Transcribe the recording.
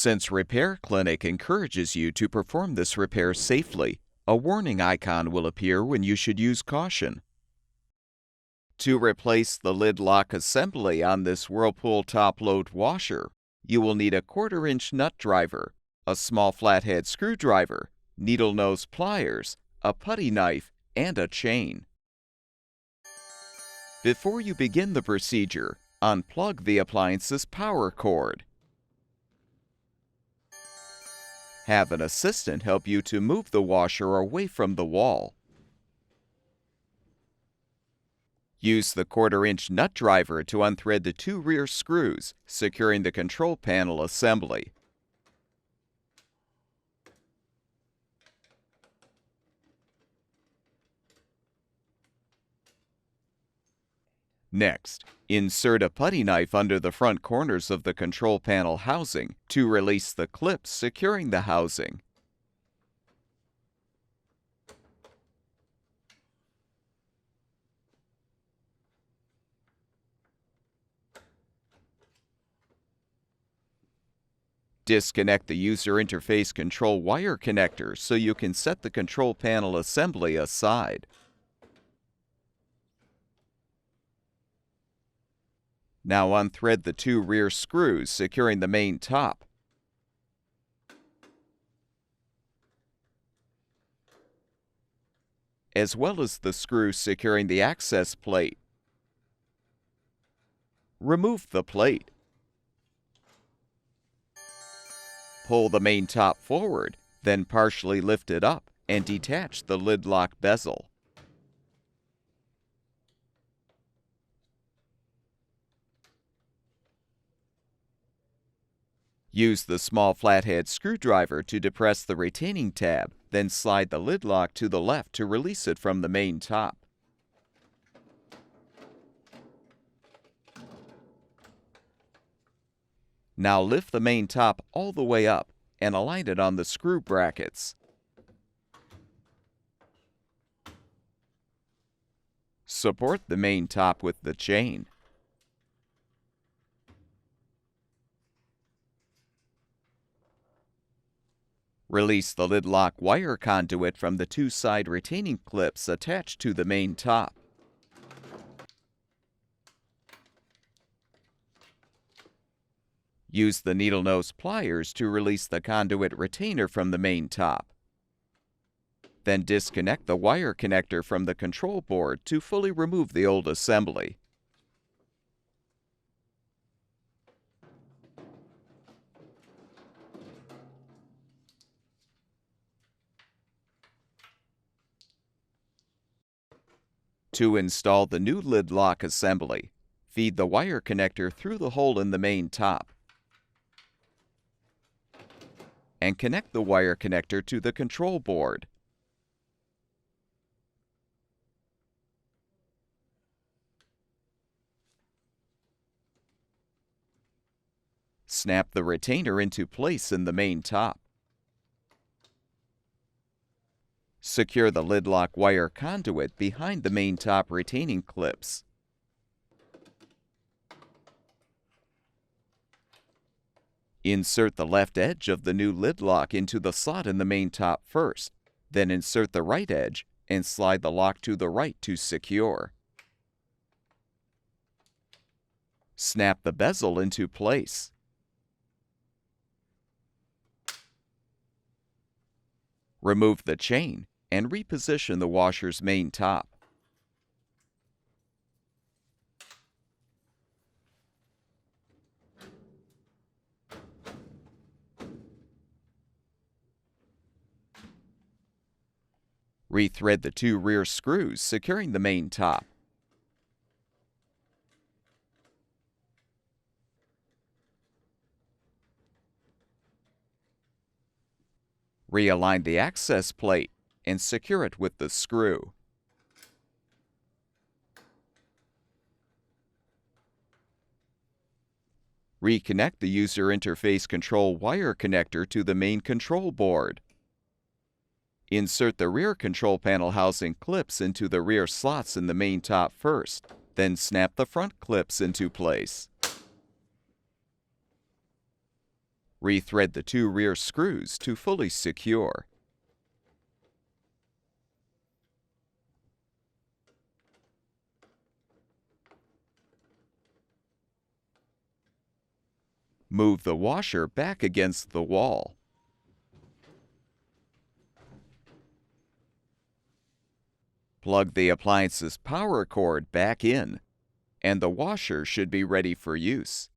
Since Repair Clinic encourages you to perform this repair safely, a warning icon will appear when you should use caution. To replace the lid lock assembly on this Whirlpool top-load washer, you will need a 1/4-inch nut driver, a small flathead screwdriver, needle nose pliers, a putty knife, and a chain. Before you begin the procedure, unplug the appliance's power cord. Have an assistant help you to move the washer away from the wall. Use the 1/4-inch nut driver to unthread the 2 rear screws, securing the control panel assembly. Next, insert a putty knife under the front corners of the control panel housing to release the clips securing the housing. Disconnect the user interface control wire connector so you can set the control panel assembly aside. Now unthread the 2 rear screws securing the main top. As well as the screw securing the access plate. Remove the plate. Pull the main top forward, then partially lift it up and detach the lid lock bezel. Use the small flathead screwdriver to depress the retaining tab, then slide the lid lock to the left to release it from the main top. Now lift the main top all the way up and align it on the screw brackets. Support the main top with the chain. Release the lid lock wire conduit from the 2 side retaining clips attached to the main top. Use the needle nose pliers to release the conduit retainer from the main top. Then disconnect the wire connector from the control board to fully remove the old assembly. To install the new lid lock assembly, feed the wire connector through the hole in the main top and connect the wire connector to the control board. Snap the retainer into place in the main top. Secure the lid lock wire conduit behind the main top retaining clips. Insert the left edge of the new lid lock into the slot in the main top first, then insert the right edge and slide the lock to the right to secure. Snap the bezel into place. Remove the chain and reposition the washer's main top. Rethread the 2 rear screws securing the main top. Realign the access plate and secure it with the screw. Reconnect the user interface control wire connector to the main control board. Insert the rear control panel housing clips into the rear slots in the main top first, then snap the front clips into place. Rethread the 2 rear screws to fully secure. Move the washer back against the wall. Plug the appliance's power cord back in, and the washer should be ready for use.